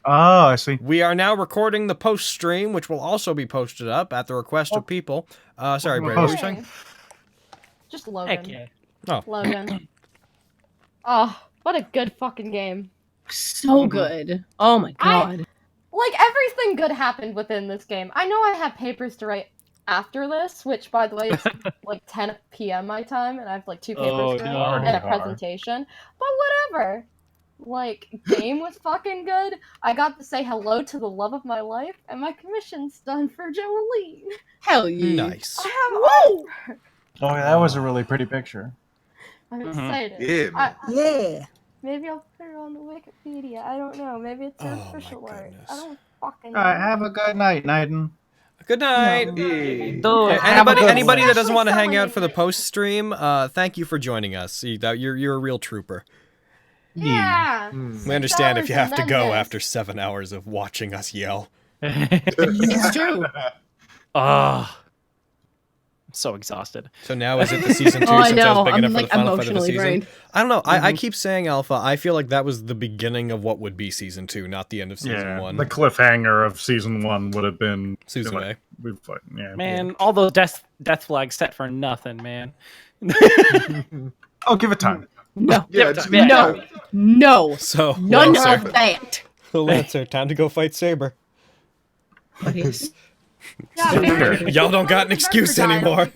Oh, I see. We are now recording the post stream, which will also be posted up at the request of people. Sorry, Bray, what were you saying? Just Logan. Heck yeah. Oh. Logan. Oh, what a good fucking game. So good. Oh my god. Like, everything good happened within this game. I know I have papers to write after this, which, by the way, it's like 10 p.m. my time, and I have like 2 papers to write and a presentation. But whatever. Like, game was fucking good. I got to say hello to the love of my life, and my commission's done for Jolene. Hell yeah. Nice. I have art. Oh, yeah, that was a really pretty picture. I'm excited. Yeah. Yeah. Maybe I'll put it on the Wikipedia. I don't know. Maybe it's an official art. goodness. I don't fucking know. All right, have a good night, Naiden. Good night. No. Anybody that doesn't Especially want to hang someone out for the named- post stream, thank you for joining us. You're a real trooper. Yeah. We understand if you have to go $6 after 7 hours of watching us yell. It's true. I'm so exhausted. So now is it the season 2 Oh, I since I was know. big I'm enough for like the final fight of the emotionally season? drained. I don't know. I keep saying Alpha. I feel like that was the beginning of what would be season 2, not the end of season 1. The cliffhanger of season 1 would have been Suzume. Man, all those death flags set for nothing, man. Oh, give it time. No. Yeah, No. No. So, None Lancer. of that. Lancer, time to go fight Saber. What is? Y'all don't got an excuse anymore.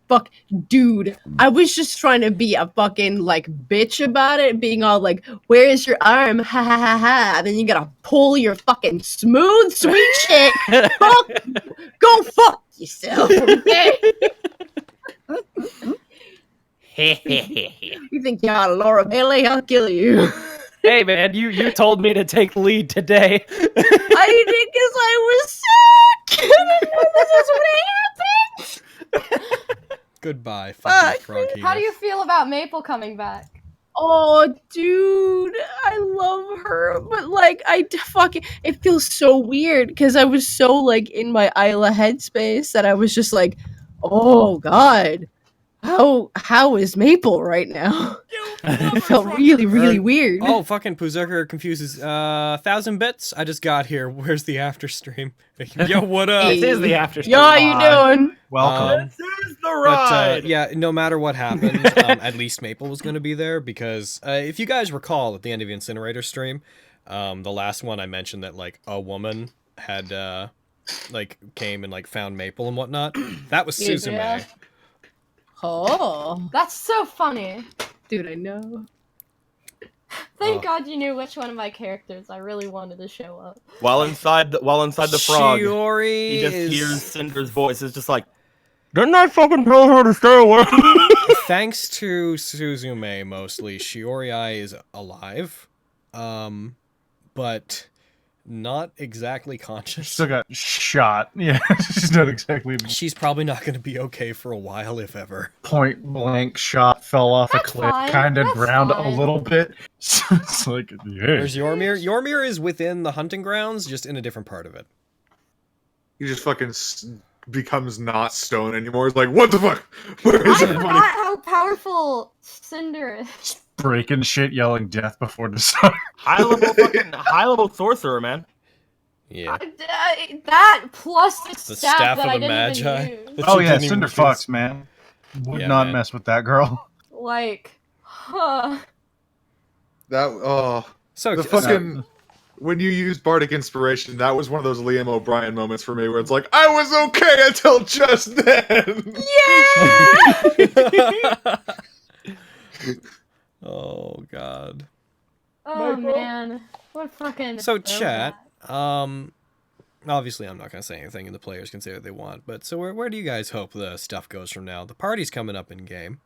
Fuck, dude. I was just trying to be a fucking like bitch about it, being all like, "Where is your arm?" Ha ha ha ha. And then you gotta pull your fucking smooth, sweet shit. Fuck, go fuck yourself. Okay. You think you're Laura Bailey? I'll kill you. Hey, man, you told me to take lead today. I did because I was sick. I didn't know this is what happened. Goodbye, fucking frog. How do you feel about Maple coming back? Oh, dude, I love her, but like, it feels so weird because I was so like in my Isla headspace that I was just like, oh god, how is Maple right now? It felt really weird. Oh, fucking Puzerker confuses. 1,000 bits. I just got here. Where's the after stream? Yo, what up? This is the after stream. Yo, how you doing? Welcome. This is the ride. But yeah, no matter what happens, at least Maple was going to be there because if you guys recall at the end of the Incinerator stream, the last one I mentioned that like a woman had like came and like found Maple and whatnot. That was Suzume. Yeah. Oh, That's so funny. dude, I know. Thank God you knew which one of my characters I really wanted to show up. While inside the frog, Shiori he just is... hears Cinder's voice. It's just like, didn't I fucking tell her to stay away? Thanks to Suzume mostly, Shiori is alive, but not exactly conscious. Still got shot. Yeah, she's not exactly She's probably not going to be okay for a while, if ever. point blank shot, fell off a That's cliff, fine, kind of that's drowned a fine. little bit. So it's like, yeah. Where's Yormir? Yormir is within the hunting grounds, just in a different part of it. He just fucking becomes not stone anymore. It's like, what the fuck? Where is I everybody? forgot how powerful Cinder is. Breaking shit, yelling death before the sun. high level sorcerer, man. Yeah. That plus the, The staff staff that of I the didn't Magi. even use. That Oh you yeah, didn't even Cinder use. fucks, man. Would Yeah, not man. mess with that girl. Like, huh. That So the fucking when you used bardic inspiration, that was one of those Liam O'Brien moments for me where it's like, I was okay until just then. Oh god. Oh man, what fucking. So chat. Obviously, I'm not gonna say anything, and the players can say what they want. But so where do you guys hope the stuff goes from now? The party's coming up in game.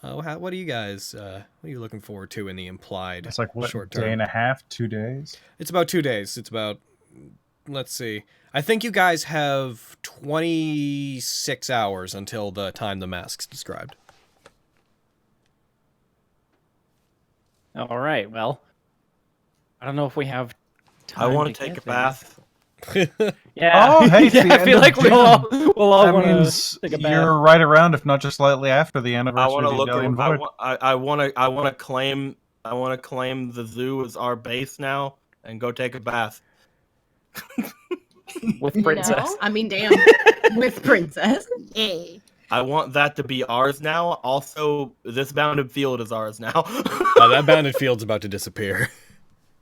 What do you guys? What are you looking forward to in the implied It's like what, short day term? and a half, 2 days. It's about 2 days. It's about. Let's see. I think you guys have 26 hours until the time the mask's described. All right, well, I don't know if we have I time want to get take a there. bath. Yeah. Oh, hey, it's yeah, the I end feel of like we'll June. all That want means to take a bath. you're right around, if not just slightly after the I anniversary want of to the look. Idalian Void. I want to claim I want to claim the zoo as our base now and go take a bath. With You Princess. know? I mean, damn. With Princess. Yay. I want that to be ours now. Also, this bounded field is ours now. That bounded field's about to disappear.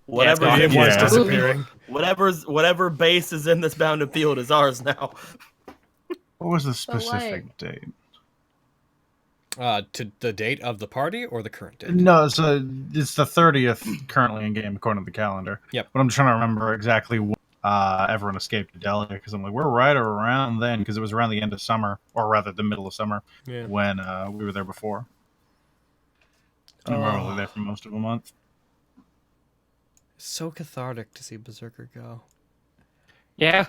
Whatever It was Yeah. disappearing. whatever base is in this bounded field is ours now. What was the So, specific date? To the date of the party or the current date? No, it's the 30th currently in game according to the calendar. Yep. But I'm trying to remember exactly when everyone escaped to Delhi because I'm like, we're right around then because it was around the end of summer, or rather the middle of summer, when we were there before. And we're only there for most of a month. So cathartic to see Berserker go. Yeah.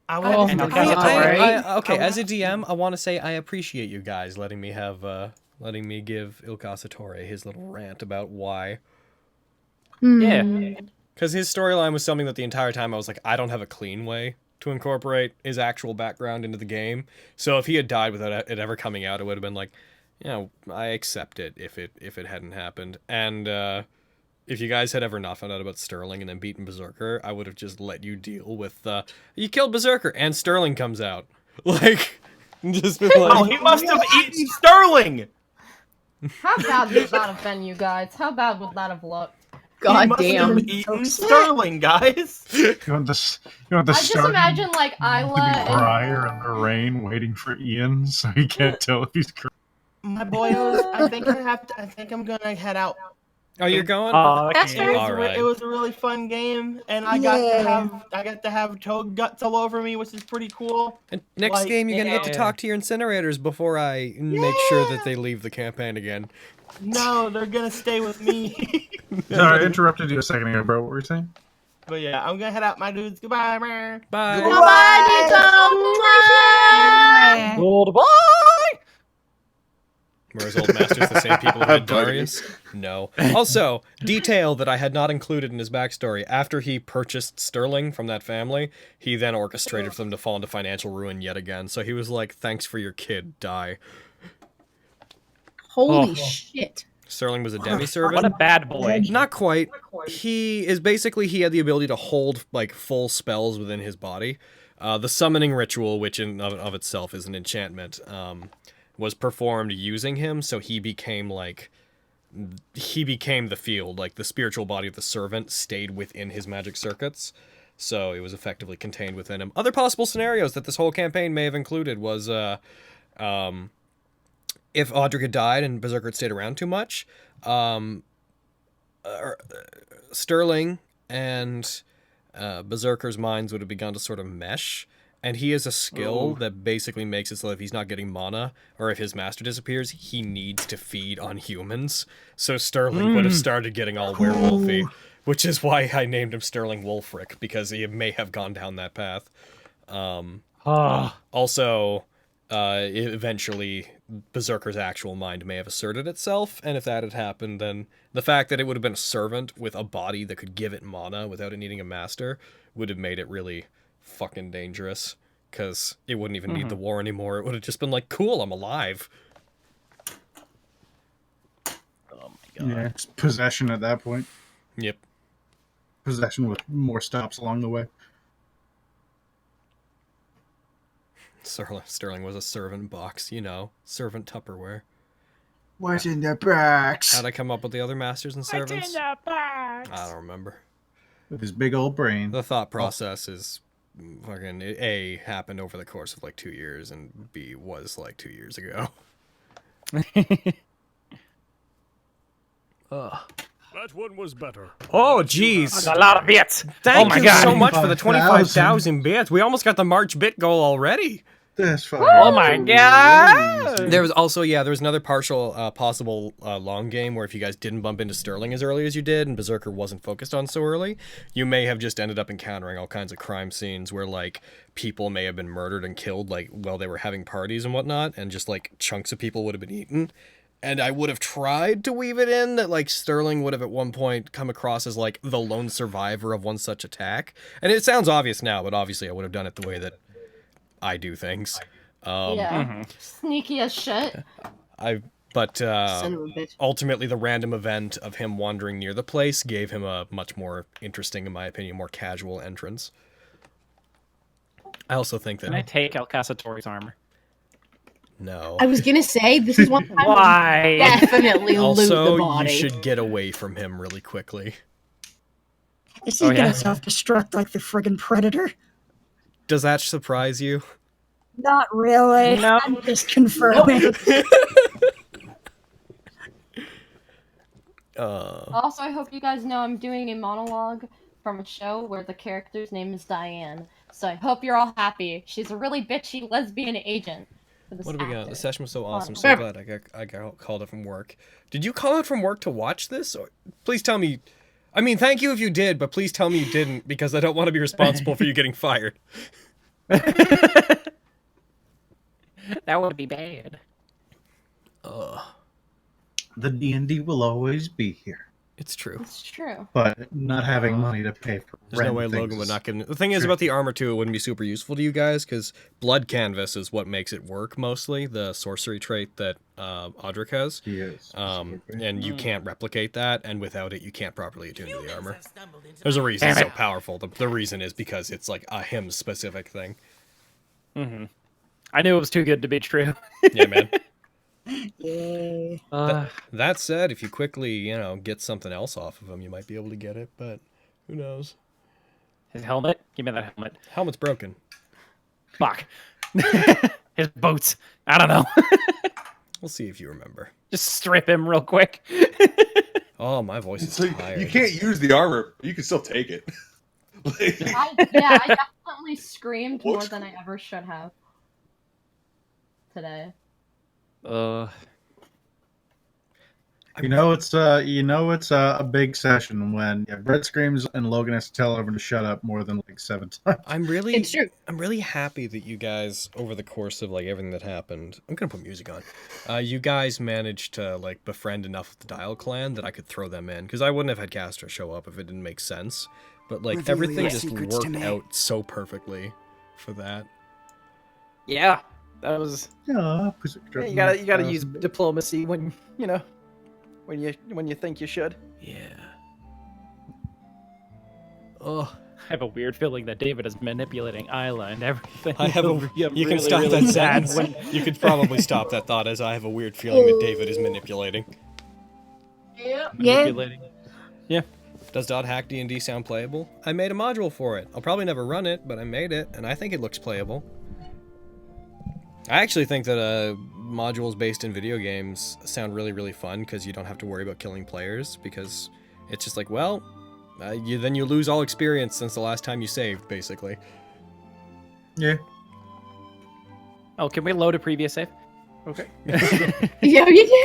I Oh want my to God. Okay, as a DM, I want to say I appreciate you guys letting me give Ilkasatore his little rant about why. Yeah. Because his storyline was something that the entire time I was like, I don't have a clean way to incorporate his actual background into the game. So if he had died without it ever coming out, it would have been like, you know, I accept it if it hadn't happened. And if you guys had ever not found out about Sterling and then beaten Berserker, I would have just let you deal with you killed Berserker and Sterling comes out. Like, just been like, Oh, he must have eaten Sterling! How bad would that have been, you guys? How bad would that have looked? God He must damn. have eaten Sterling, guys! You want the I just start imagine like to be Isla and Briar in the rain waiting for Ian so he can't tell if he's correct. My boyos, I think I'm gonna head out. oh, you're going? That's Okay, fair. alright. It was a really fun game, and I got to have toad guts all over me, which is pretty cool. And next like, game, you're gonna get to yeah. talk to your incinerators before I make sure that they leave the campaign again. No, they're gonna stay with me. Sorry, I interrupted you a second ago, bro. What were you saying? But yeah, I'm gonna head out, my dudes. Goodbye, man. Bye. Bye, Goodbye. Were his old masters the same people who did Darius? No. Also, detail that I had not included in his backstory. After he purchased Sterling from that family, he then orchestrated for them to fall into financial ruin yet again. So he was like, thanks for your kid, die. Holy Oh. shit. Sterling was a What a demi-servant. bad boy. Not quite. He had the ability to hold like full spells within his body. The summoning ritual, which in of itself is an enchantment, was performed using him, so he became the field, like the spiritual body of the servant stayed within his magic circuits, so it was effectively contained within him. Other possible scenarios that this whole campaign may have included was if Audric had died and Berserker had stayed around too much, Sterling and Berserker's minds would have begun to sort of mesh. And he has a skill that basically makes it so that if he's not getting mana, or if his master disappears, he needs to feed on humans. So Sterling would have started getting all werewolfy, which is why I named him Sterling Wulfric, because he may have gone down that path. Also, eventually, Berserker's actual mind may have asserted itself, and if that had happened, then the fact that it would have been a servant with a body that could give it mana without it needing a master would have made it really fucking dangerous, because it wouldn't even need the war anymore. It would have just been like, cool, I'm alive. Oh my god. Yeah, it's possession at that point. Yep. Possession with more stops along the way. Sterling was a servant box, you know, servant Tupperware. What's in the box? How'd I come up with the other masters and servants? I don't remember. With his big old brain. The thought process is fucking A, happened over the course of like 2 years, and B, was like 2 years ago. That one was better. Oh, jeez. A lot of bits. Thank oh my you God. so much for the 25,000 25,000 bits. We almost got the March bit goal already. That's fine. Oh my God. There was also, there was another possible long game where if you guys didn't bump into Sterling as early as you did and Berserker wasn't focused on so early, you may have just ended up encountering all kinds of crime scenes where, like, people may have been murdered and killed, like, while they were having parties and whatnot, and just, like, chunks of people would have been eaten. And I would have tried to weave it in that, like, Sterling would have at one point come across as, like, the lone survivor of one such attack. And it sounds obvious now, but obviously I would have done it the way that I do things. Yeah. Sneaky as shit. But But Son of a bitch. ultimately, the random event of him wandering near the place gave him a much more interesting, in my opinion, more casual entrance. I also think that... Can I take El Casatori's armor? No. I was gonna say, this is one time Why? definitely loot the Also, body. you should get away from him really quickly. Is he gonna self-destruct like the friggin' Predator? Does that surprise you? Not really. No. I'm just confirming. Also, I hope you guys know I'm doing a monologue from a show where the character's name is Diane. So I hope you're all happy. She's a really bitchy lesbian agent. What do we got? The session was so awesome. Fun. So glad I got called up from work. Did you call out from work to watch this? Or please tell me. I mean, thank you if you did, but please tell me you didn't, because I don't want to be responsible for you getting fired. That would be bad. The D&D will always be here. It's true. It's true. But not having money to pay for There's no rent way things Logan would is- not give it. The thing is about the armor, too, it wouldn't be super useful to you guys, because blood canvas is what makes it work, mostly. The sorcery trait that Audric has. Yes. And you can't replicate that, and without it, you can't properly attune to the armor. There's a reason it's so powerful. The reason is because it's like a him-specific thing. Mm-hmm. I knew it was too good to be true. Yeah, man. Yeah. That said, if you quickly, get something else off of him, you might be able to get it, but who knows? His helmet? Give me that helmet. Helmet's broken. Fuck. His boots. I don't know. We'll see if you remember. Just strip him real quick. Oh, my voice is So tired. you can't use the armor, but you can still take it. I definitely screamed more than I ever should have today. It's a big session when Brett screams and Logan has to tell everyone to shut up more than like 7 times. It's true. I'm really happy that you guys, over the course of everything that happened, I'm gonna put music on. You guys managed to befriend enough of the Dial Clan that I could throw them in, because I wouldn't have had Castro show up if it didn't make sense. But Reveal everything your just secrets to worked me. out so perfectly for that. Yeah. That was... Yeah, You gotta use diplomacy when you think you should. Yeah. Oh, I have a weird feeling that David is manipulating Isla and everything. I have over here. You can Really, stop really that sad sentence. You could probably stop that thought, as I have a weird feeling that David is manipulating. Yeah. manipulating. Yeah. Does .hack D&D sound playable? I made a module for it. I'll probably never run it, but I made it, and I think it looks playable. I actually think that modules based in video games sound really, really fun, because you don't have to worry about killing players, because it's just like, well, then you lose all experience since the last time you saved, basically. Yeah. Oh, can we load a previous save? Okay. Yeah, you did.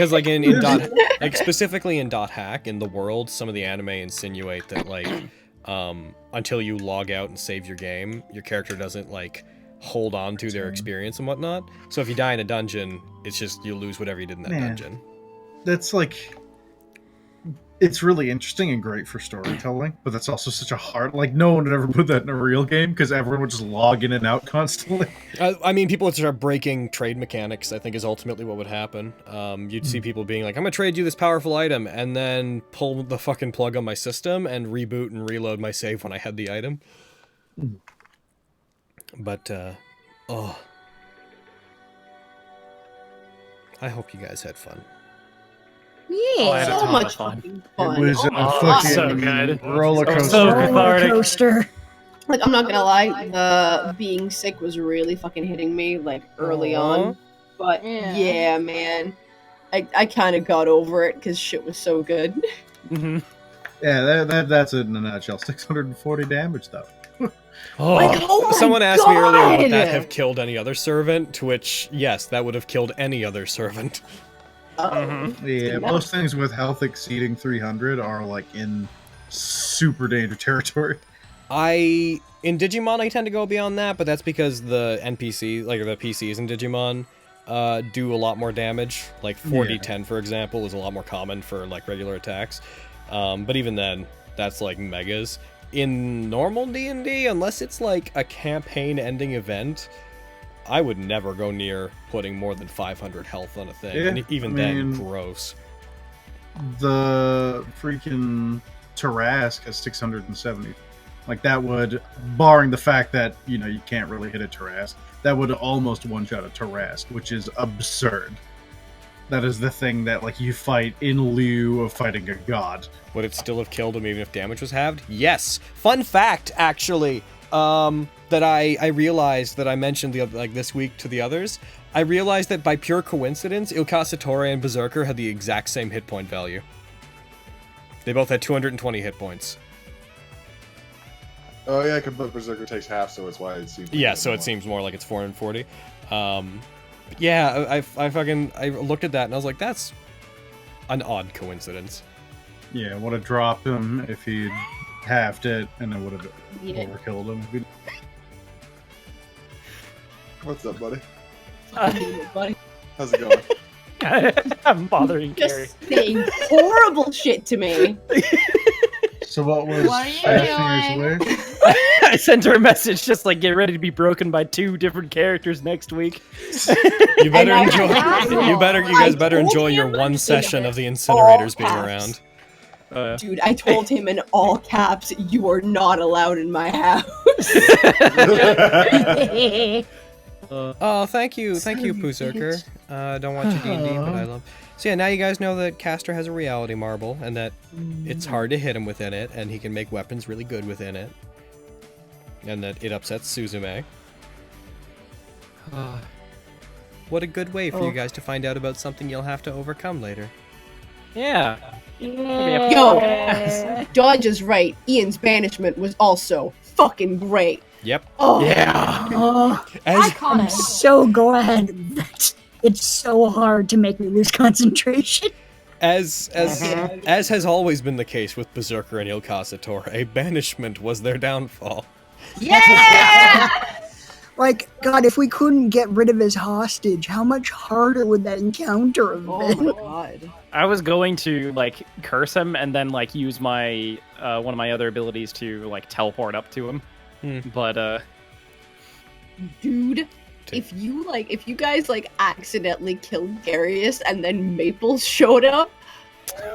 Because specifically in .hack, in the world, some of the anime insinuate that until you log out and save your game, your character doesn't hold on to their experience and whatnot. So if you die in a dungeon, it's just you lose whatever you did in that dungeon. That's it's really interesting and great for storytelling, but that's also such a hard, no one would ever put that in a real game because everyone would just log in and out constantly. I mean, people would start breaking trade mechanics, I think, is ultimately what would happen. You'd see people being like, I'm gonna trade you this powerful item, and then pull the fucking plug on my system and reboot and reload my save when I had the item. But, I hope you guys had fun. Yeah, I had a so ton much of fun. fucking It fun. was a fucking so good. roller coaster. So Roller cathartic. coaster. I'm not gonna lie, the being sick was really fucking hitting me early on. But yeah, man, I kind of got over it because shit was so good. Mm-hmm. Yeah, that's it in a nutshell. 640 damage, though. Oh my Someone asked me earlier, would that God! have killed any other servant? To which, yes, that would have killed any other servant. Yeah, most things with health exceeding 300 are in super danger territory. In Digimon, I tend to go beyond that, but that's because the NPC, the PCs in Digimon, do a lot more damage. 4d10, for example, is a lot more common for regular attacks. But even then, that's megas. In normal D&D, unless it's a campaign-ending event, I would never go near putting more than 500 health on a thing, Yeah, and even then, gross. The freaking Tarask has 670. Like, that would, barring the fact that, you know, you can't really hit a Tarask, that would almost one-shot a Tarask, which is absurd. That is the thing that, like, you fight in lieu of fighting a god. Would it still have killed him even if damage was halved? Yes! Fun fact, actually, that I realized that I mentioned this week to the others. I realized that by pure coincidence, Ilkasatore and Berserker had the exact same hit point value. They both had 220 hit points. Oh yeah, because Berserker takes half, so it's why it seems. Like yeah, so it seems more like it's 440. Yeah, I looked at that and I was like, that's an odd coincidence. Yeah, would have dropped him if he'd halved it, and it would have overkilled him. What's up, buddy? Buddy. How's it going? I'm bothering Gary. Just saying horrible shit to me. So what was Fafnir's wish? I sent her a message just like, get ready to be broken by 2 different characters next week. You better enjoy. You guys better enjoy your one session of the incinerators being around. Dude, I told him in all caps, you are not allowed in my house. Oh, thank you, Berserker. Don't watch your D&D, but I love. So yeah, now you guys know that Castor has a reality marble, and that it's hard to hit him within it, and he can make weapons really good within it, and that it upsets Suzume. What a good way for you guys to find out about something you'll have to overcome later. Yeah. Yo, Dodge is right. Ian's banishment was also fucking great. Yep. Oh. Yeah. I'm so glad that it's so hard to make me lose concentration. As has always been the case with Berserker and Ilkasatore, banishment was their downfall. Yeah! Like, God, if we couldn't get rid of his hostage, how much harder would that encounter have been? Oh, God. I was going to, like, curse him and then, like, use my, one of my other abilities to, like, teleport up to him. But, Dude, if you guys, like, accidentally killed Darius and then Maples showed up, Takes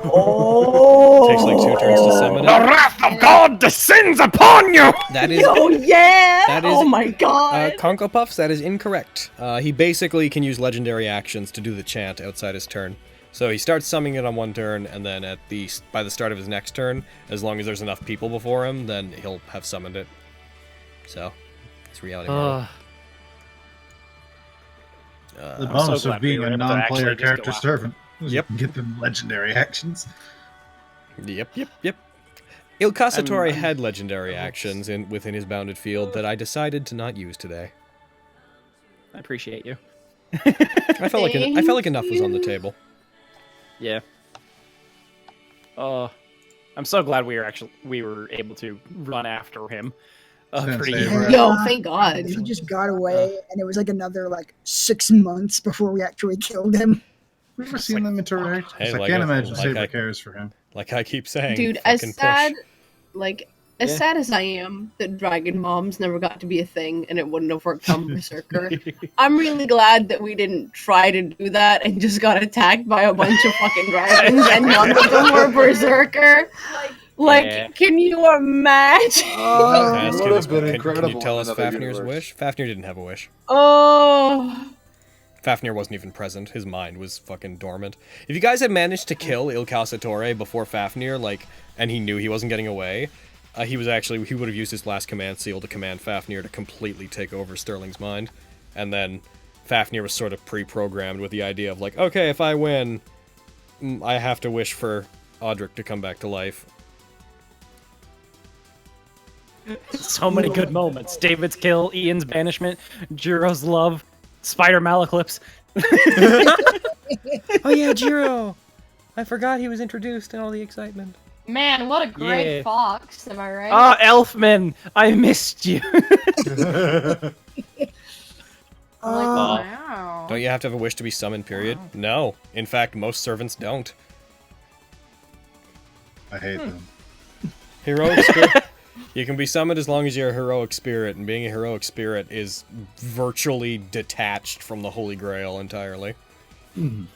like 2 turns to summon it. the wrath of God descends upon you! That is. Oh, yeah! That is, oh, my God! Conko Puffs, that is incorrect. He basically can use legendary actions to do the chant outside his turn. So he starts summoning it on one turn, and then by the start of his next turn, as long as there's enough people before him, then he'll have summoned it. So, it's reality. The bonus so of being a non-player character servant. Yep. Get them legendary actions. Yep. Ilkasatore had legendary actions within his bounded field that I decided to not use today. I appreciate you. I felt like enough was on the table. Yeah. I'm so glad we were able to run after him. Yo, thank God. He just got away, and it was like another 6 months before we actually killed him. We've never seen them interact. Hey, I can't imagine Saber cares for him. Like I keep saying, dude, as sad as I am that Dragon Moms never got to be a thing and it wouldn't have worked on Berserker, I'm really glad that we didn't try to do that and just got attacked by a bunch of fucking dragons and none of them were Berserker. Can you imagine? Can you tell us Fafnir's wish? Fafnir didn't have a wish. Oh. Fafnir wasn't even present. His mind was fucking dormant. If you guys had managed to kill Ilkasatore before Fafnir, and he knew he wasn't getting away, he would have used his last command seal to command Fafnir to completely take over Sterling's mind. And then Fafnir was sort of pre-programmed with the idea of okay, if I win, I have to wish for Audric to come back to life. So many good moments. David's kill, Ian's banishment, Jiro's love, Spider Malaclips. Oh yeah, Jiro! I forgot he was introduced and all the excitement. Man, what a great fox, am I right? Ah, Elfman! I missed you! Wow. Don't you have to have a wish to be summoned, period? No. In fact, most servants don't. You can be summoned as long as you're a heroic spirit, and being a heroic spirit is virtually detached from the Holy Grail entirely. That's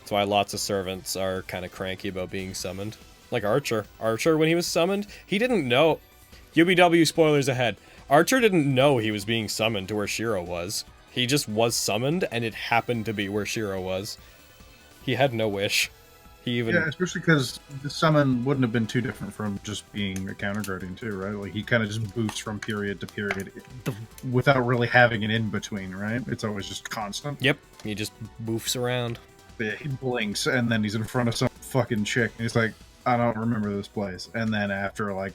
why lots of servants are kind of cranky about being summoned. Like Archer. Archer, when he was summoned, he didn't know... UBW spoilers ahead. Archer didn't know he was being summoned to where Shiro was. He just was summoned, and it happened to be where Shiro was. He had no wish. He even... Yeah, especially because the summon wouldn't have been too different from just being a counter guardian too, right? Like, he kind of just boosts from period to period without really having an in-between, right? It's always just constant. Yep, he just boofs around. Yeah, he blinks, and then he's in front of some fucking chick, and he's like, I don't remember this place. And then after, like,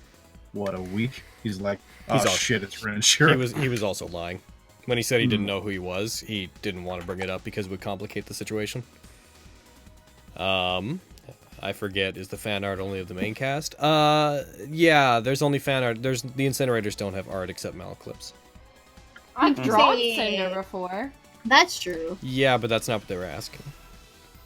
what, a week? He's like, oh shit, it's Ren and Shiro. He was also lying. When he said he didn't know who he was, he didn't want to bring it up because it would complicate the situation. I forget, is the fan art only of the main cast? Yeah, there's only fan art. The Incinerators don't have art except Malclips. I've drawn Cinder before. That's true. Yeah, but that's not what they were asking.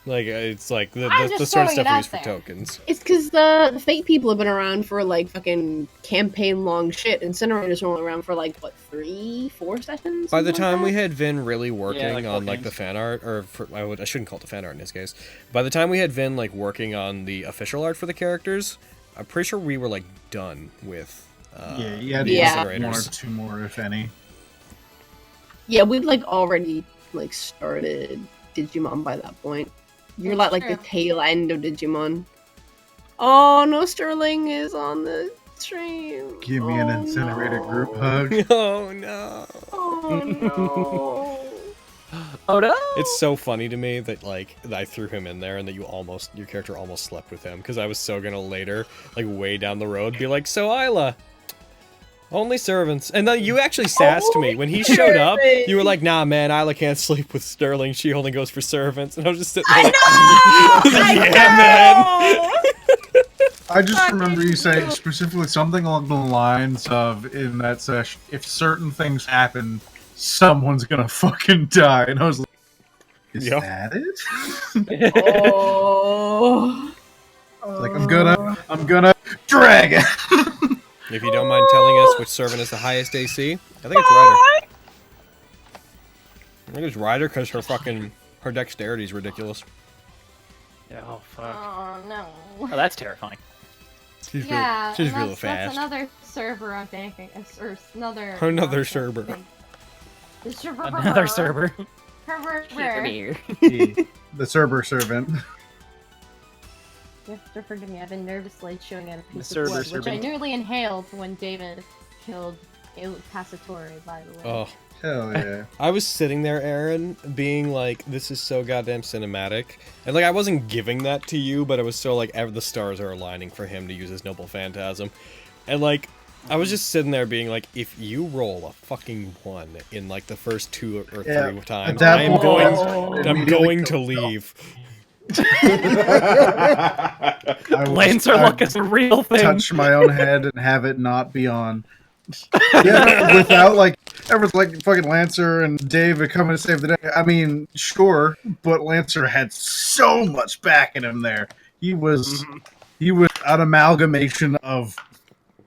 Like, it's like the sort throwing of stuff it we out use for there. tokens. It's because the fake people have been around for like fucking campaign long shit. Incinerators were only around for like what 3-4 sessions. By the time like we had Vin really working like on like the fan art, or I shouldn't call it the fan art in this case. By the time we had Vin like working on the official art for the characters, I'm pretty sure we were like done with. Yeah, one or two more, if any. Yeah, we'd like already like started Digimon by that point. You're like the tail end of Digimon. Oh no, Sterling is on the stream. Give me an incinerator group hug. Oh no. Oh no. Oh no! It's so funny to me that like I threw him in there and that your character almost slept with him, because I was so gonna later, like way down the road, be like, so Isla, only servants. And then you actually sassed me when he showed up. You were like, nah, man, Isla can't sleep with Sterling. She only goes for servants. And I was just sitting there. I know. I just remember you saying specifically something along the lines of, in that session, if certain things happen, someone's gonna fucking die. And I was like, is that it? Oh. Like, I'm gonna drag it. If you don't mind telling us which servant has the highest AC, I think it's Ryder. I think it's Ryder because her dexterity is ridiculous. Oh fuck! Oh no. Oh, that's terrifying. She's Yeah, real that's fast. another server I'm thinking, or another server. Another server. The Cerber servant. You have to forgive me, I've been nervously chewing in a piece The of Cerber wood, which I servant. nearly inhaled when David killed Passatore, by the way. Oh. Hell yeah. I was sitting there, Aaron, being like, this is so goddamn cinematic. And like, I wasn't giving that to you, but it was so like, the stars are aligning for him to use his Noble Phantasm. And like, I was just sitting there being like, if you roll a fucking 1 in like the first 2 or 3 times, I'm going to leave. Lancer luck is a real thing. Touch my own head and have it not be on. Yeah, without like everyone's like fucking Lancer and David coming to save the day. I mean, sure, but Lancer had so much back in him there. He was an amalgamation of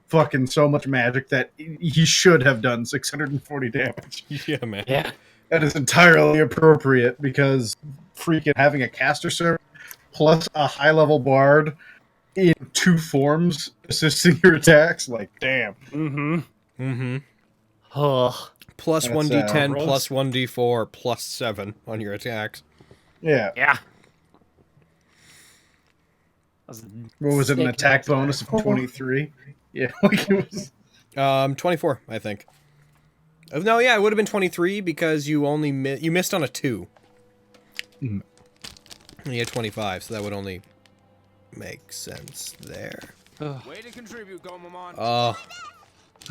fucking so much magic that he should have done 640 damage. Yeah, man. Yeah. That is entirely appropriate because freaking having a caster servant plus a high level bard in 2 forms assisting your attacks, like damn. Oh. Plus That's, 1d10, gross. plus 1d4, plus 7 on your attacks. Yeah. Yeah. What was it? An attack bonus of 23? Yeah, like it was. 24, I think. No, yeah, it would have been 23 because you only you missed on a 2. And you had 25, so that would only make sense there. Way to contribute, Gomamon. Oh.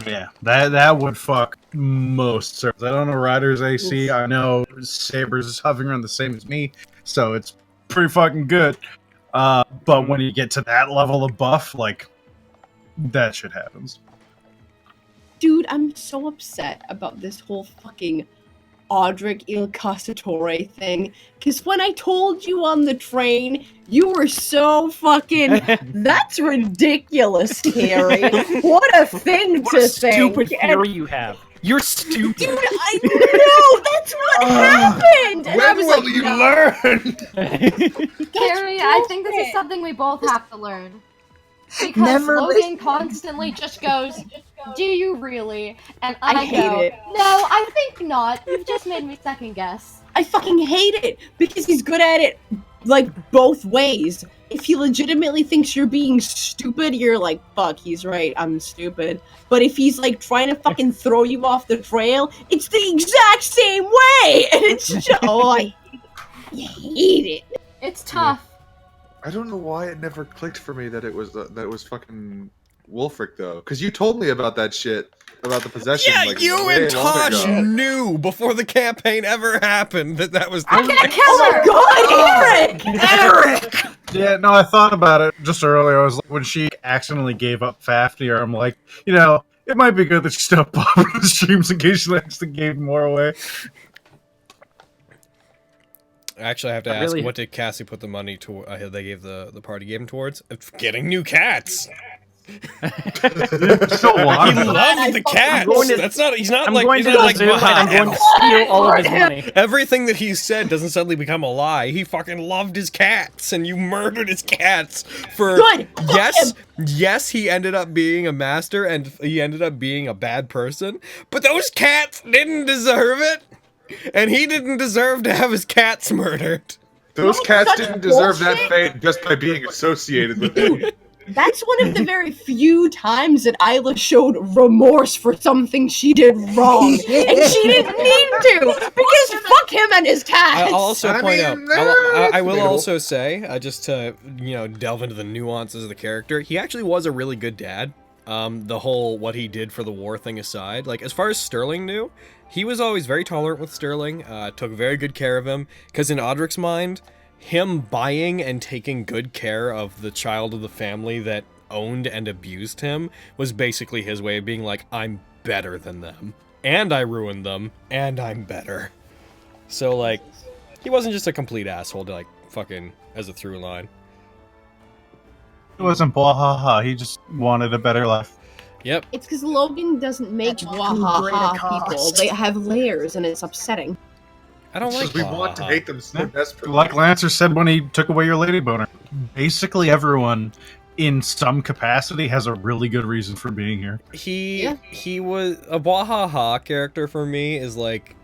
Yeah, that would fuck most servers. I don't know Ryder's AC. I know Saber's is hovering around the same as me, so it's pretty fucking good. But when you get to that level of buff, like, that shit happens. Dude, I'm so upset about this whole fucking Audric Il Castatore thing, because when I told you on the train, you were so fucking. That's ridiculous, Carrie. What a thing What to a stupid think. theory you have. You're stupid. Dude, I know that's what happened. And I When was will like, you no. learn? Carrie, I think this is something we both have to learn. Because Never Logan listen. constantly just goes, "Do you really?" And I hate go, it. "No, I think not. You've just made me second guess." I fucking hate it because he's good at it, like, both ways. If he legitimately thinks you're being stupid, you're like, fuck, he's right, I'm stupid. But if he's, like, trying to fucking throw you off the trail, it's the exact same way! And it's just, I hate it. It's tough. I don't know why it never clicked for me that it was fucking Wolfric though, because you told me about that shit about the possession. Yeah, like, you way and long Tosh ago. knew before the campaign ever happened that was. I'm gonna kill her! Oh my god, Eric! Yeah, no, I thought about it just earlier. I was like, when she accidentally gave up Fafnir, I'm like, you know, it might be good that she stopped popping the streams in case she actually gave more away. Actually, I have to ask, what did Cassie put the money to? They gave the party game towards getting new cats. So He loved the cats. That's not. He's not like. He's not like. I'm going to steal all of his money. Everything that he said doesn't suddenly become a lie. He fucking loved his cats, and you murdered his cats for. Good. Yes, he ended up being a master, and he ended up being a bad person. But those cats didn't deserve it, and he didn't deserve to have his cats murdered. Those cats such didn't deserve that bullshit. fate just by being associated with it. That's one of the very few times that Isla showed remorse for something she did wrong. And she didn't need to, because fuck him and his cats! I'll also point out, that's I will debatable. also say, just to, delve into the nuances of the character, he actually was a really good dad. The whole what he did for the war thing aside, like, as far as Sterling knew, he was always very tolerant with Sterling, took very good care of him, because in Audric's mind, him buying and taking good care of the child of the family that owned and abused him was basically his way of being like, I'm better than them. And I ruined them, and I'm better. So, like, he wasn't just a complete asshole to, like, fucking, as a through line. It wasn't blah ha ha. He just wanted a better life. Yep. It's because Logan doesn't make wahaha people. They have layers, and it's upsetting. I don't like We want to hate them so desperately. Like Lancer said when he took away your lady boner. Basically everyone in some capacity has a really good reason for being here. He was a Wahaha character for me is like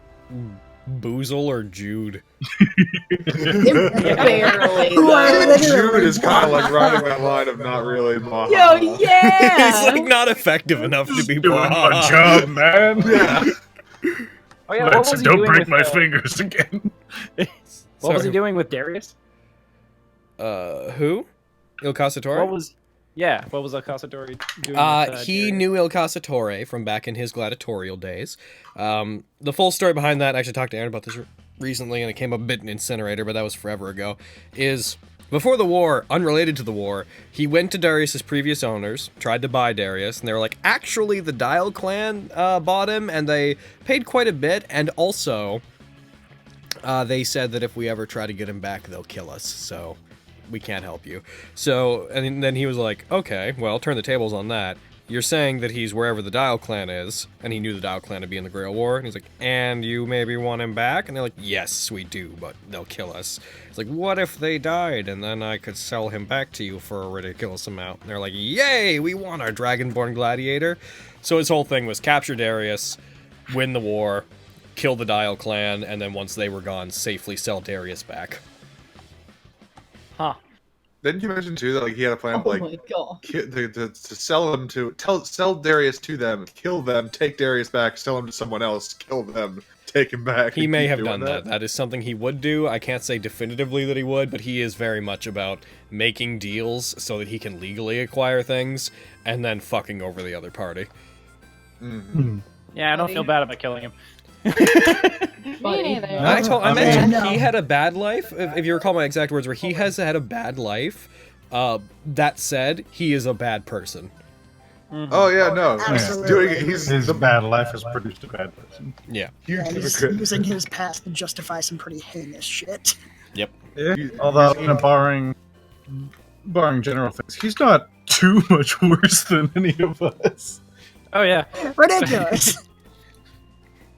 Boozle or Jude. Barely. Jude is kind of like riding that line of not really. Yo, yeah! He's like not effective enough to be Doing my Wahaha. job, man. Yeah. Oh yeah, what Lancer, was he don't doing break with, my fingers again. What was he doing with Darius? Who? Il Castatore? What was El Casadori doing with, he knew Il Castatore from back in his gladiatorial days. The full story behind that, I actually talked to Aaron about this recently, and it came up a bit in Incinerator, but that was forever ago, is before the war, unrelated to the war, he went to Darius's previous owners, tried to buy Darius, and they were like, actually, the Dial clan bought him, and they paid quite a bit, and also, they said that if we ever try to get him back, they'll kill us, so we can't help you. So, and then he was like, okay, well, turn the tables on that. You're saying that he's wherever the Dial clan is, and he knew the Dial clan to be in the Grail War, and he's like, and you maybe want him back? And they're like, yes, we do, but they'll kill us. It's like, what if they died, and then I could sell him back to you for a ridiculous amount? And they're like, yay, we want our Dragonborn gladiator. So his whole thing was capture Darius, win the war, kill the Dial clan, and then once they were gone, safely sell Darius back. Huh. Didn't you mention too that like he had a plan Oh like my god. to sell them sell Darius to them, kill them, take Darius back, sell him to someone else, kill them, take him back. He and may keep have doing done that. That is something he would do. I can't say definitively that he would, but he is very much about making deals so that he can legally acquire things and then fucking over the other party. Mm-hmm. Yeah, I don't feel bad about killing him. Me neither. I mentioned he had a bad life. If you recall my exact words, where he has had a bad life. That said, he is a bad person. Oh yeah, no, Absolutely. His bad life has produced a bad person. Yeah. Huge And he's hypocrite. using his past to justify some pretty heinous shit. Yep. Yeah. Although, barring general things, he's not too much worse than any of us. Oh yeah. Ridiculous.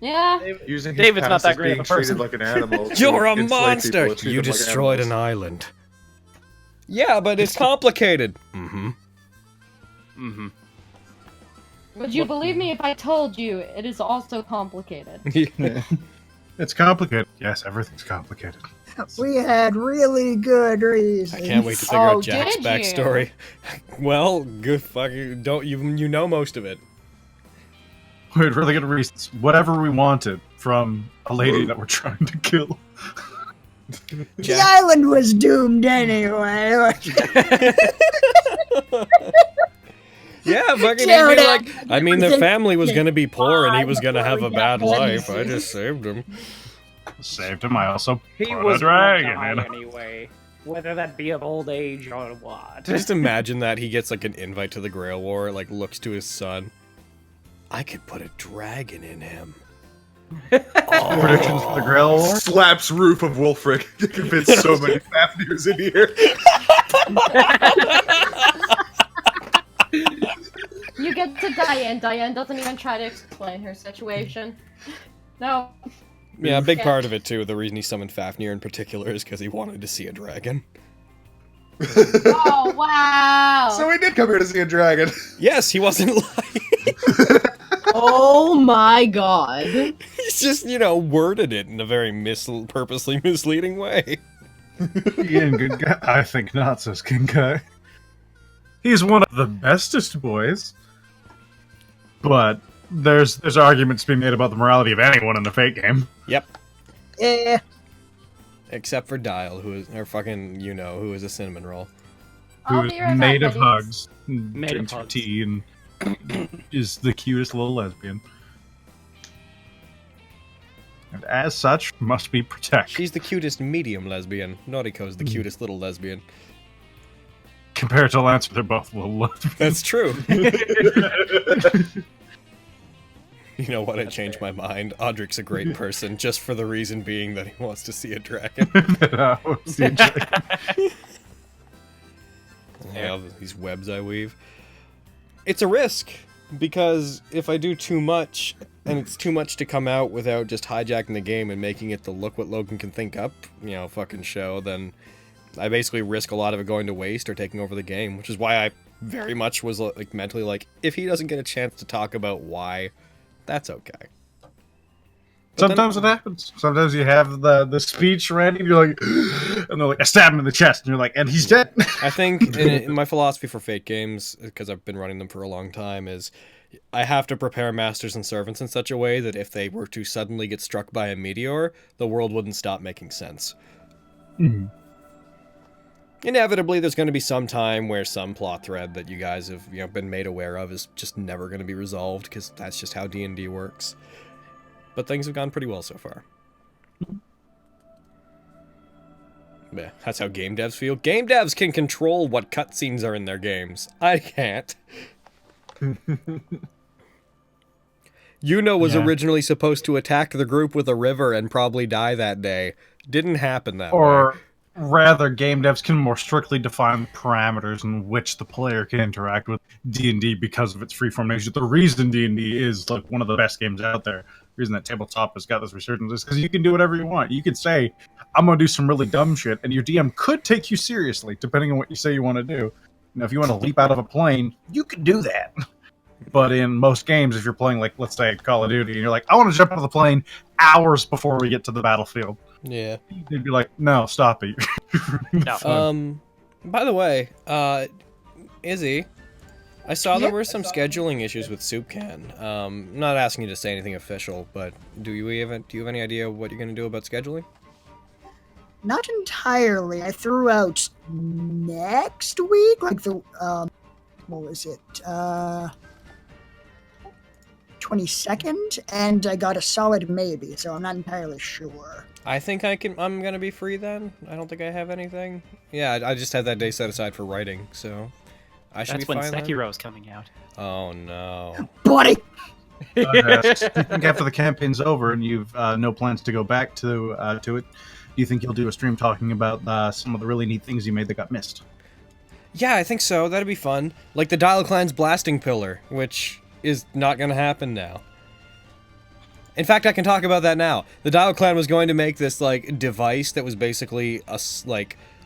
Yeah. Using his David's not past that as great of being a person. treated like an animal. to You're a enslave monster! people, treat You them like destroyed an animals. island. Yeah, but it's complicated. Mm-hmm. Mm-hmm. Would you believe me if I told you it is also complicated? It's complicated. Yes, everything's complicated. We had really good reasons. I can't wait to figure Oh, out Jack's did you? backstory. Well, good fucking don't you know most of it. We had really good reasons. Whatever we wanted from a lady that we're trying to kill. The island was doomed anyway. Yeah, fucking Killed be him. like, I mean, their Everything family was gonna be poor and he was fine gonna have a before we bad got life. I witnesses. just saved him. Saved him. I also He put was a dragon gonna in die him. anyway, whether that be of old age or what. Just imagine that he gets like an invite to the Grail War, like looks to his son. I could put a dragon in him. Predictions for the Grail War? Slaps roof of Wolfric to convince so many Fafnirs in here. You get to Diane. Diane doesn't even try to explain her situation. No. Yeah, a big part of it too. The reason he summoned Fafnir in particular is because he wanted to see a dragon. Oh, wow. So he did come here to see a dragon. Yes, he wasn't lying. Oh my god. He's just, worded it in a very purposely misleading way. Ian, good guy. I think not, says King Kai. He's one of the bestest boys, but there's arguments being made about the morality of anyone in the Fate game. Yep. Yeah. Except for Dial, who is who is a cinnamon roll. I'll Who's be right made back, of ladies. hugs, Made of drinks her hugs. tea, and is the cutest little lesbian. And as such, must be protected. She's the cutest medium lesbian. Noriko's the cutest little lesbian. Compared to Lancer, they're both little lesbians. That's true. You know what? I changed my mind. Audric's a great person, just for the reason being that he wants to see a dragon. Yeah, these webs I weave. It's a risk, because if I do too much, and it's too much to come out without just hijacking the game and making it the look what Logan can think up, fucking show, then I basically risk a lot of it going to waste or taking over the game, which is why I very much was like mentally like, if he doesn't get a chance to talk about why, that's okay. Sometimes it happens. Sometimes you have the speech ready, and you're like, and they're like, I stab him in the chest, and you're like, and he's dead. I think in my philosophy for Fate games, because I've been running them for a long time, is I have to prepare masters and servants in such a way that if they were to suddenly get struck by a meteor, the world wouldn't stop making sense. Mm-hmm. Inevitably, there's going to be some time where some plot thread that you guys have been made aware of is just never going to be resolved, because that's just how D&D works. But things have gone pretty well so far. Yeah, that's how game devs feel. Game devs can control what cutscenes are in their games. I can't. Was originally supposed to attack the group with a river and probably die that day. Didn't happen that way. Or rather, game devs can more strictly define the parameters in which the player can interact with D&D because of its freeform nature. The reason D&D is like one of the best games out there, the reason that tabletop has got this resurgence, is because you can do whatever you want. You can say, I'm going to do some really dumb shit, and your DM could take you seriously, depending on what you say you want to do. If you want to leap out of a plane, you can do that. But in most games, if you're playing, like, let's say, Call of Duty, and you're like, I want to jump out of the plane hours before we get to the battlefield. Yeah. They'd be like, no, stop it. No. By the way, Izzy, I saw there were some scheduling issues with Soup Can. I'm not asking you to say anything official, but do you have any idea what you're going to do about scheduling? Not entirely. I threw out next week, like the, what was it? 22nd, and I got a solid maybe, so I'm not entirely sure. I think I'm gonna be free then. I don't think I have anything. Yeah, I just had that day set aside for writing, so I should That's be when fine then? Sekiro's coming out. Oh no. Buddy! I think after the campaign's over and you've no plans to go back to it, do you think you'll do a stream talking about some of the really neat things you made that got missed? Yeah, I think so. That'd be fun. Like the Dial Clan's blasting pillar, which is not going to happen now. In fact, I can talk about that now. The Dial Clan was going to make this like device that was basically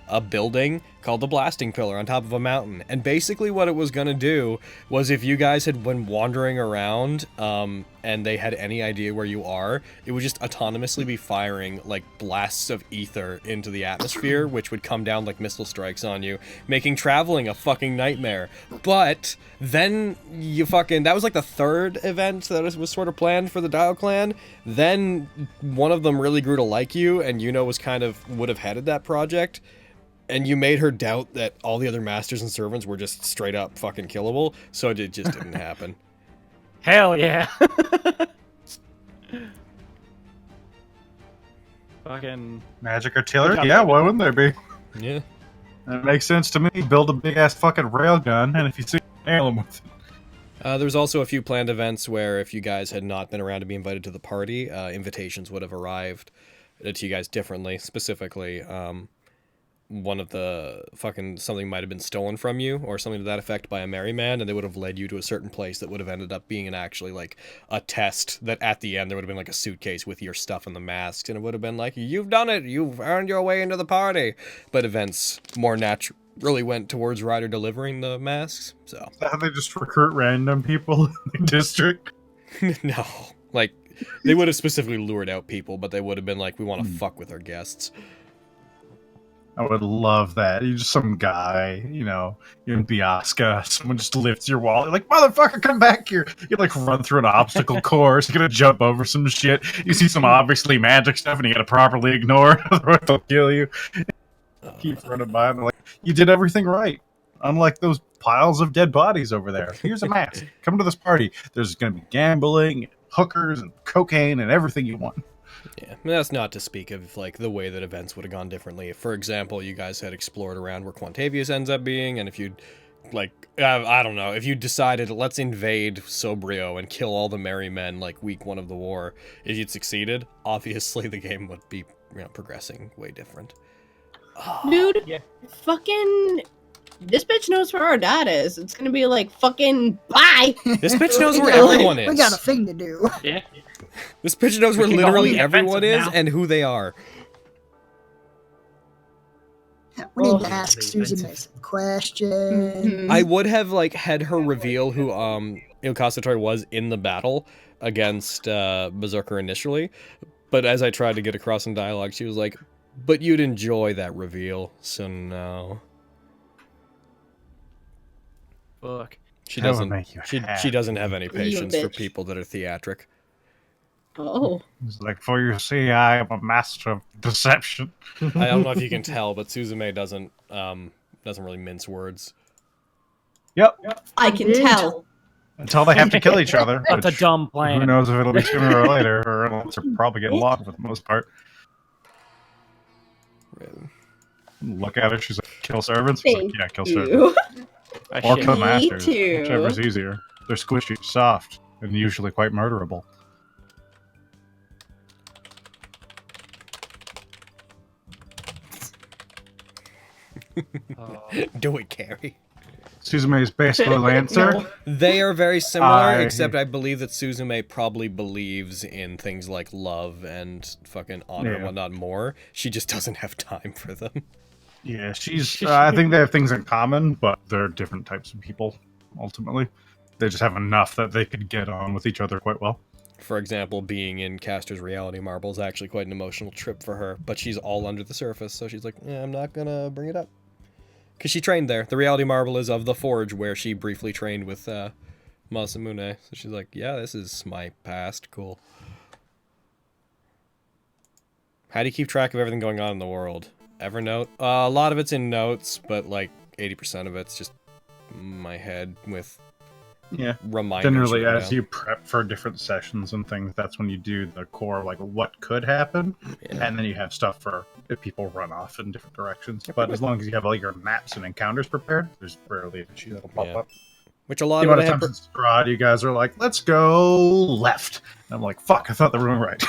a building called the Blasting Pillar on top of a mountain. And basically what it was going to do was if you guys had been wandering around and they had any idea where you are, it would just autonomously be firing like blasts of ether into the atmosphere, which would come down like missile strikes on you, making traveling a fucking nightmare. But then that was like the third event that was sort of planned for the Dial Clan. Then one of them really grew to like you, and would have headed that project. And you made her doubt that all the other masters and servants were just straight up fucking killable, so it just didn't happen. Hell yeah. Fucking magic artillery? Yeah, why wouldn't there be? Yeah. That makes sense to me. Build a big ass fucking railgun, and if you see nail them with it. There's also a few planned events where if you guys had not been around to be invited to the party, invitations would have arrived to you guys differently. Specifically, one of the something might have been stolen from you or something to that effect by a merry man, and they would have led you to a certain place that would have ended up being actually like a test that at the end there would have been like a suitcase with your stuff and the masks, and it would have been like, you've done it, you've earned your way into the party. But events more naturally went towards Ryder delivering the masks, so. How they just recruit random people in the district? No, like they would have specifically lured out people, but they would have been like, we want to fuck with our guests. I would love that. You're just some guy, you're in Biasca, someone just lifts your wallet, like, motherfucker, come back here. You like run through an obstacle course, you're gonna jump over some shit, you see some obviously magic stuff and you gotta properly ignore it, otherwise they'll kill you. Keep running by them, like, you did everything right. Unlike those piles of dead bodies over there. Here's a mask. Come to this party. There's gonna be gambling, hookers, and cocaine, and everything you want. Yeah, that's not to speak of, like, the way that events would have gone differently. If, for example, you guys had explored around where Quantavius ends up being, and if you'd, like, I don't know, if you decided, let's invade Sobrio and kill all the merry men, like, week 1 of the war, if you'd succeeded, obviously the game would be, progressing way different. Dude, yeah. Fucking... This bitch knows where our dad is. It's gonna be like, fucking, bye! This bitch knows where everyone is. We got a thing to do. Yeah. This bitch knows where literally everyone is and who they are. We need to ask Susan some questions. I would have, like, had her reveal who, Il Castator was in the battle against, Berserker initially, but as I tried to get across in dialogue, she was like, but you'd enjoy that reveal, so no. Fuck. She doesn't have any patience for people that are theatric. Oh. It's like, for you see, I am a master of deception. I don't know if you can tell, but Suzume doesn't really mince words. Yep. I can tell. Until they have to kill each other. That's a dumb plan. Who knows if it'll be sooner or later, or unless they're probably getting along for the most part. Look at her, she's like, kill servants? She's like, yeah, kill servants. Or kill masters, whichever's easier. They're squishy, soft, and usually quite murderable. Do it, Carrie. Suzume is basically Lancer. No, they are very similar, except I believe that Suzume probably believes in things like love and fucking honor and whatnot more. She just doesn't have time for them. Yeah, she's. I think they have things in common, but they're different types of people, ultimately. They just have enough that they could get on with each other quite well. For example, being in Caster's reality marble is actually quite an emotional trip for her, but she's all under the surface, so she's like, I'm not gonna bring it up. Because she trained there. The reality marble is of the forge where she briefly trained with Masamune. So she's like, yeah, this is my past. Cool. How do you keep track of everything going on in the world? Evernote? A lot of it's in notes, but like 80% of it's just my head with Yeah. reminders. Generally, as you prep for different sessions and things, that's when you do the core, like what could happen, and then you have stuff for if people run off in different directions. But as long as you have all your maps and encounters prepared, there's rarely an issue that'll pop up. Which a lot the of amount of times in Strahd, you guys are like, let's go left. And I'm like, fuck, I thought they were going right.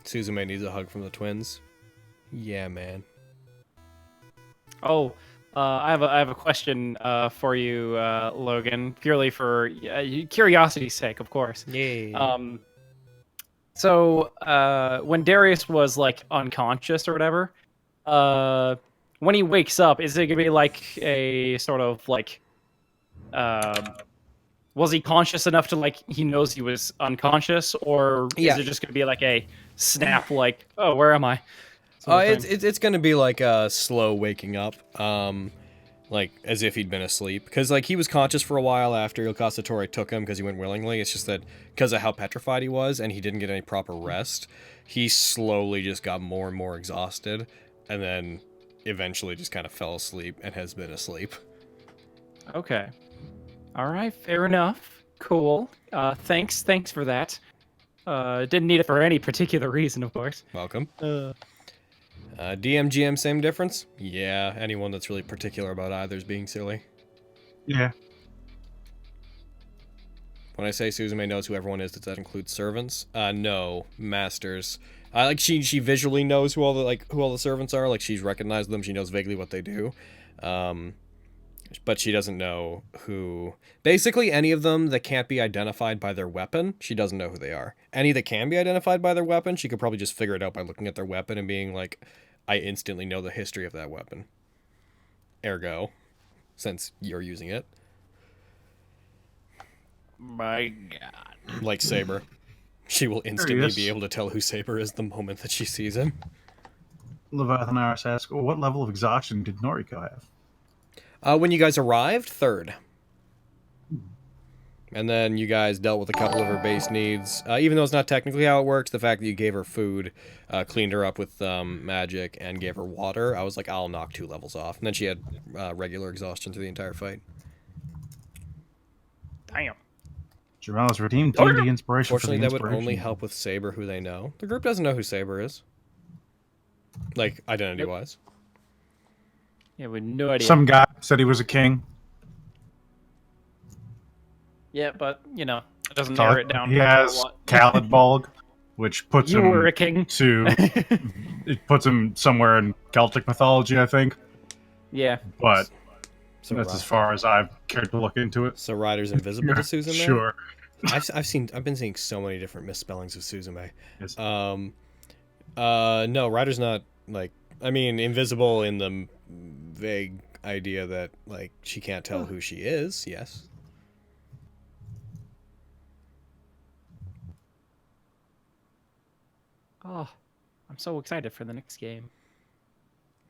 Suzume needs a hug from the twins. Yeah, man. Oh, I have a question for you, Logan. Purely for curiosity's sake, of course. Yeah. So when Darius was like unconscious or whatever, when he wakes up, is it gonna be like a sort of like, was he conscious enough to like he knows he was unconscious, or is it just gonna be like a snap, like, oh, where am I? It's gonna be like a slow waking up, like as if he'd been asleep, because like he was conscious for a while after Ilkasatori took him because he went willingly. It's just that because of how petrified he was and he didn't get any proper rest, he slowly just got more and more exhausted, and then eventually just kind of fell asleep and has been asleep. Okay. All right, fair enough. Cool. Thanks for that. Didn't need it for any particular reason, of course. Welcome. DM, GM, same difference? Yeah, anyone that's really particular about either is being silly. Yeah. When I say Suzume knows who everyone is, does that include servants? No, masters. Like she visually knows who all the servants are. Like she's recognized them. She knows vaguely what they do. But she doesn't know who. Basically, any of them that can't be identified by their weapon, she doesn't know who they are. Any that can be identified by their weapon, she could probably just figure it out by looking at their weapon and being like, I instantly know the history of that weapon. Ergo, since you're using it. My God. Like Saber. She will instantly be able to tell who Saber is the moment that she sees him. Leviathan Iris asks, what level of exhaustion did Noriko have? When you guys arrived, 3rd. And then you guys dealt with a couple of her base needs. Even though it's not technically how it works, the fact that you gave her food, cleaned her up with magic, and gave her water, I was like, I'll knock 2 levels off. And then she had regular exhaustion through the entire fight. Damn. Jaralis redeemed D&D inspiration. Fortunately, that would only help with Saber, who they know. The group doesn't know who Saber is. Like, identity-wise. Yeah, we have no idea. Some guy said he was a king. Yeah, but, you know, it doesn't narrow it down. He has Khalidbolg, which puts him were a king. It puts him somewhere in Celtic mythology, I think. Yeah. But that's as far as I've cared to look into it. So Ryder's invisible to Suzume? Sure. I've been seeing so many different misspellings of Suzume. Yes. No, Ryder's not, like, I mean, invisible in the vague idea that, like, she can't tell who she is, yes. Oh, I'm so excited for the next game.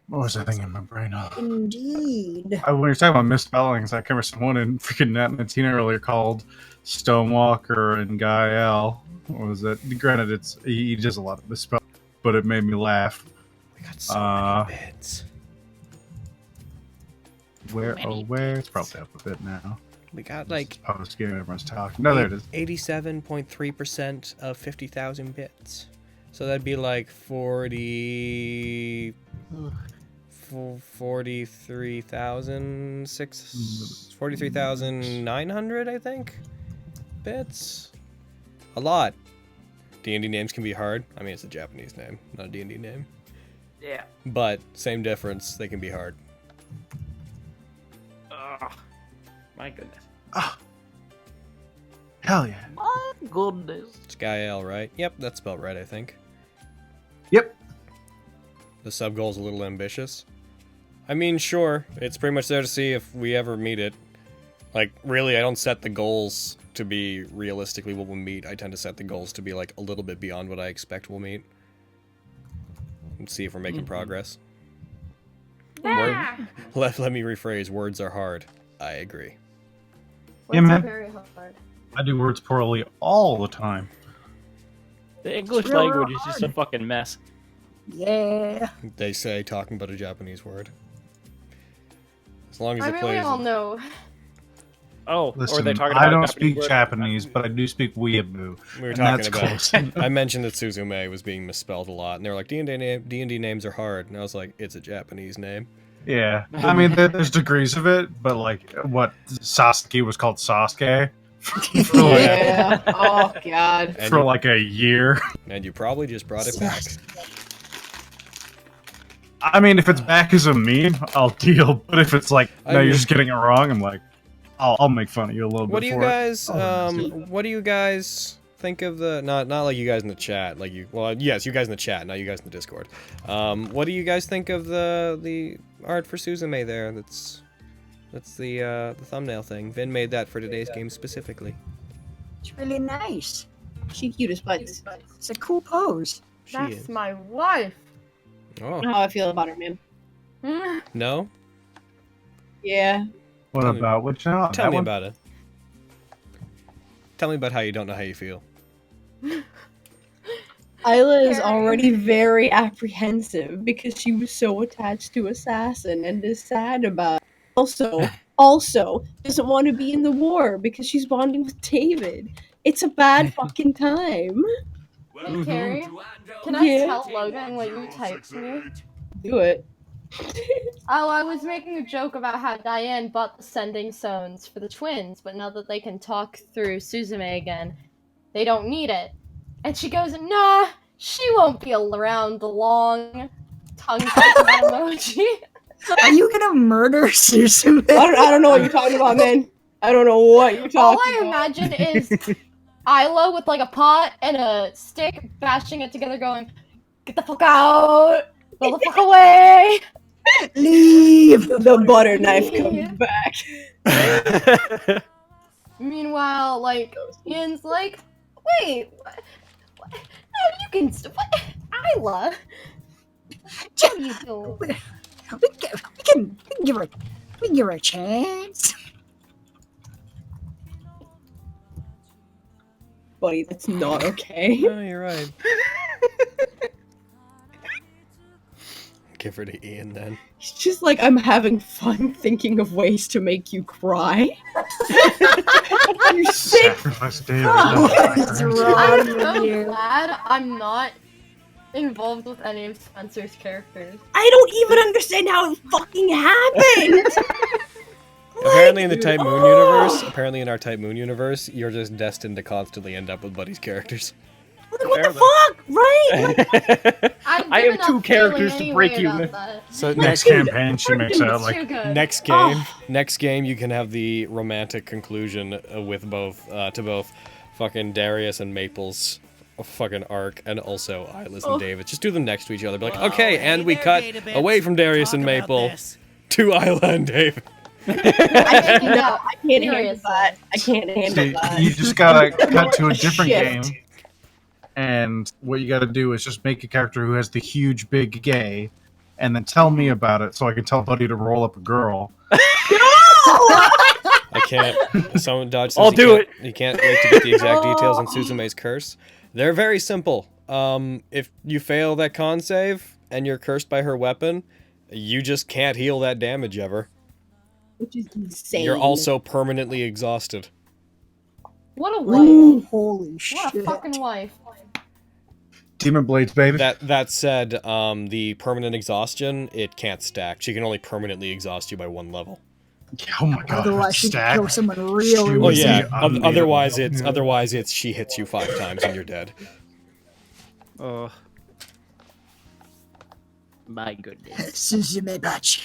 What was that thing in my brain? Oh. Indeed. When you're talking about misspellings, I came across one in freaking Nat19 earlier called Stonewalker and Gael. What was it? Granted, he does a lot of misspelling, but it made me laugh. We got so many bits. Where? It's probably up a bit now. We got like post game. Everyone's talking. No, there it is. 87.3% of 50,000 bits. So that'd be like 43,900, I think, bits. A lot. D&D names can be hard. I mean, it's a Japanese name, not a D&D name. Yeah. But same difference. They can be hard. My goodness. Oh. Hell yeah. Oh, goodness. It's Gael, right? Yep, that's spelled right, I think. Yep. The sub-goal's a little ambitious. I mean, sure. It's pretty much there to see if we ever meet it. Like, really, I don't set the goals to be realistically what we'll meet. I tend to set the goals to be, like, a little bit beyond what I expect we'll meet. And see if we're making progress. Yeah. Let me rephrase. Words are hard. I agree. Yeah, man. Very hard. I do words poorly all the time. The English language is just a fucking mess. Yeah. They say talking about a Japanese word. As long as I it mean, plays. we all know. Oh, Listen, or are they talking about I don't Japanese speak word? Japanese, but I do speak weeaboo. We were and talking that's about. close. I mentioned that Suzume was being misspelled a lot, and they were like, D&D names are hard, and I was like, it's a Japanese name. Yeah, I mean, there's degrees of it, but like, what Sasuke was called Sasuke for like, Yeah. Oh god. And for you, like a year. and you probably just brought it back. I mean, if it's back as a meme, I'll deal. But if it's like, no, you're just getting it wrong, I'm like, I'll make fun of you a little What bit. do you for guys? It. What do you guys think of the? Not like you guys in the chat, like you. Well, yes, you guys in the chat, not you guys in the Discord. What do you guys think of the art for Suzume there? That's the thumbnail thing. Vin made that for today's game specifically. It's really nice. She cute as butts. It's a cool pose. That's my wife. Oh. How I feel about her, man. No? Yeah. What about which channel? Tell me about it. Tell me about how you don't know how you feel. Isla is already very apprehensive because she was so attached to Assassin and is sad about it. Also doesn't want to be in the war because she's bonding with David. It's a bad fucking time. Hey, Carrie, can I tell Logan what you typed me? Do it. Oh, I was making a joke about how Diane bought the sending zones for the twins, but now that they can talk through Suzume again, they don't need it. And she goes, nah, she won't be around long. Tongue clicking emoji. Are you gonna murder Susan? I don't know what you're talking about, man. I don't know what you're talking All about. I imagine is Isla with like a pot and a stick bashing it together going, get the fuck out! Go the fuck away! Leave! The butter knife comes back. Meanwhile, like, Ian's like, wait, what? No, you can, what? Isla? What are you doing? We can give her a chance. Buddy, that's not okay. No, you're right. Give her to Ian then. He's just like, I'm having fun thinking of ways to make you cry. You sick. Sacrifice David. What's wrong I'm with so you? glad I'm not involved with any of Spencer's characters. I don't even understand how it fucking happened. Apparently in the Type Moon universe, apparently in our Type Moon universe, you're just destined to constantly end up with Buddy's characters. Like, what the fuck, right? I have two characters to break you. So Next campaign, she makes out like next game you can have the romantic conclusion with both to both fucking Darius and Maple's fucking arc, and also Isla's and David. Just do them next to each other. Be like, okay, and we cut away from Darius and Maple to Isla and David. I can't handle that. I can't handle See, that. you just gotta cut to a different Shift. game, and what you gotta do is just make a character who has the huge big gay, and then tell me about it so I can tell Buddy to roll up a girl. I can't. Someone dodge says I'll do it. You can't wait to get the exact details on Suzume's curse. They're very simple. If you fail that con save and you're cursed by her weapon, you just can't heal that damage ever. Which is insane. You're also permanently exhausted. What a wife. Ooh, holy What shit. a fucking wife. Demon Blades, baby. That said, the permanent exhaustion, it can't stack. She can only permanently exhaust you by one level. Oh my god. Otherwise, she could stack. kill someone really Oh She easy. would yeah. be unbeatable. Otherwise it's she hits you 5 times and you're dead. Oh. My goodness. Suzume Bachi.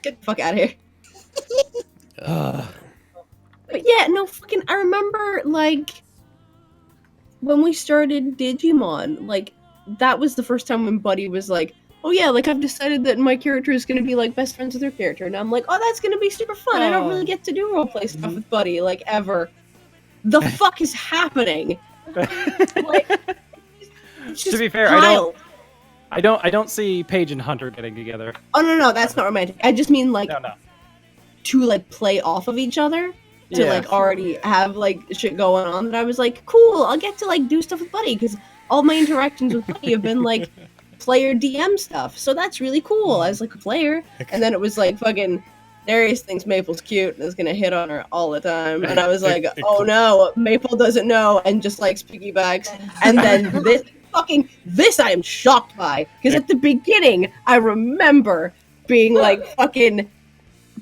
Get the fuck out of here. But yeah, no fucking. I remember like when we started Digimon, like that was the first time when Buddy was like, "Oh yeah, like I've decided that my character is gonna be like best friends with her character," and I'm like, "Oh, that's gonna be super fun." I don't really get to do roleplay stuff with Buddy like ever. The fuck is happening? Like, it's To just be fair, wild. I don't see Paige and Hunter getting together. Oh no, that's not romantic. I just mean like No. to like play off of each other. To Yeah. like already have like shit going on that I was like, cool, I'll get to like do stuff with Buddy because all my interactions with Buddy have been like player DM stuff. So that's really cool as like a player. And then it was like fucking Darius thinks Maple's cute and is gonna hit on her all the time. And I was like, oh no, Maple doesn't know and just likes piggybacks. And then this I am shocked by. Because at the beginning, I remember being like, fucking,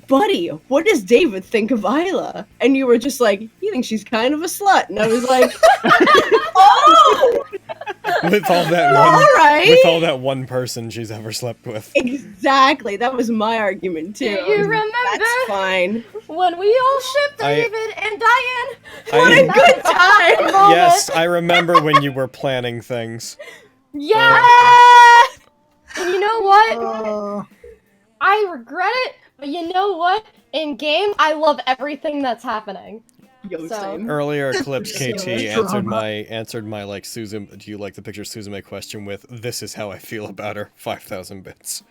buddy, what does David think of Isla? And you were just like, he thinks she's kind of a slut. And I was like, oh! With all that with all that one person she's ever slept with. Exactly. That was my argument too. Do you remember? That's fine. When we all shipped David and Diane. What a good time! Yes, I remember when you were planning things. Yeah. And you know what? I regret it, but you know what? In game, I love everything that's happening. Earlier, Eclipse KT answered my like Susan. Do you like the picture Suzume question with "This is how I feel about her." 5,000 bits.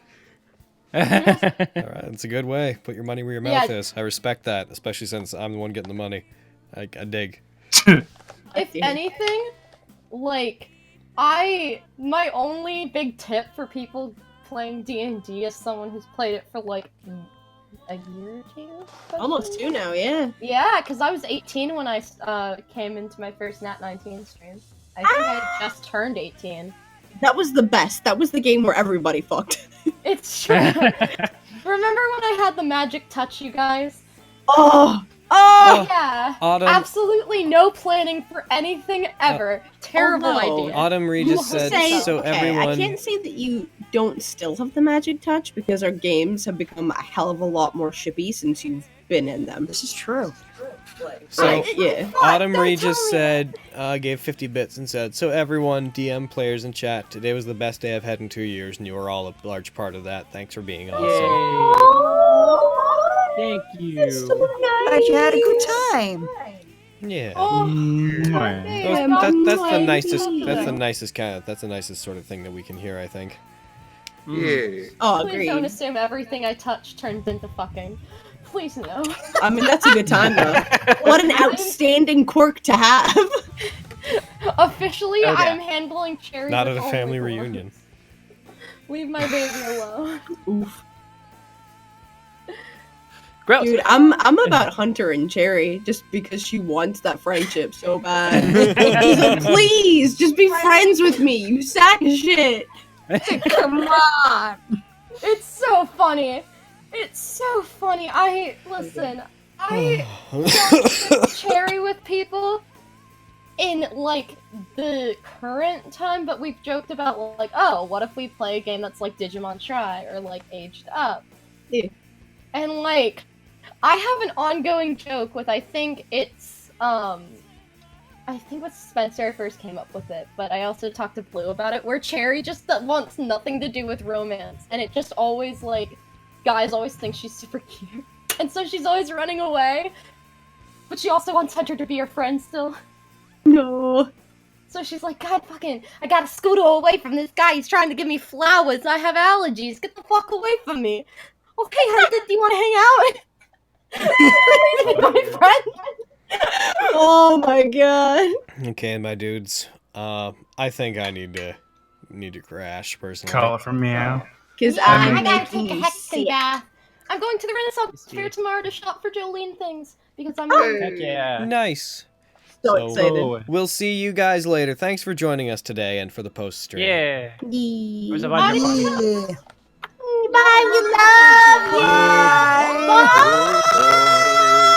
All right, it's a good way. Put your money where your mouth is. I respect that, especially since I'm the one getting the money. I dig. If anything, like my only big tip for people playing D&D as someone who's played it for like a year or two? Almost 2 now, yeah. Yeah, because I was 18 when I came into my first Nat19 stream. I think I had just turned 18. That was the best. That was the game where everybody fucked. It's true. Remember when I had the magic touch, you guys? Oh! Yeah. Autumn. Absolutely no planning for anything ever. Terrible idea. Autumn Regis said, everyone... I can't say that you don't still have the magic touch, because our games have become a hell of a lot more shippy since you've been in them. This is true. So, yeah. Autumn Regis said, gave 50 bits and said, so everyone, DM players in chat, today was the best day I've had in 2 years, and you were all a large part of that. Thanks for being awesome. Thank you. Glad you had a good time. Yeah. That's the nicest. That's the nicest kind of. That's the nicest sort of thing that we can hear, I think. Yeah. Oh, Please don't assume everything I touch turns into fucking. Please no. I mean, that's a good time though. What an outstanding quirk to have. Officially, I'm handling Cherry. Not at a family reunion. Leave my baby alone. Oof. Gross. Dude, I'm about Hunter and Cherry just because she wants that friendship so bad. She's like, please, just be friends with me, you sack of shit. Come on. It's so funny. It's so funny. I don't Cherry with people in like the current time, but we've joked about like, oh, what if we play a game that's like Digimon Try or like Aged Up? Yeah. And like I have an ongoing joke with I think what Spencer first came up with it, but I also talked to Blue about it, where Cherry just wants nothing to do with romance, and it just always like guys always think she's super cute, and so she's always running away, but she also wants Hunter to be her friend still. No. So she's like, God fucking, I gotta scooter away from this guy, he's trying to give me flowers, I have allergies, get the fuck away from me. Okay, Hunter, do you want to hang out? Please be my friend. Oh my god. Okay, my dudes. I think I need to crash personally. Call it from meow. Because I gotta take a hectic bath. I'm going to the Renaissance Fair tomorrow to shop for Jolene things because I'm Heck yeah. Nice. So excited. We'll see you guys later. Thanks for joining us today and for the post stream. Yeah. It was a bunch of fun. Yeah. Bye, you love.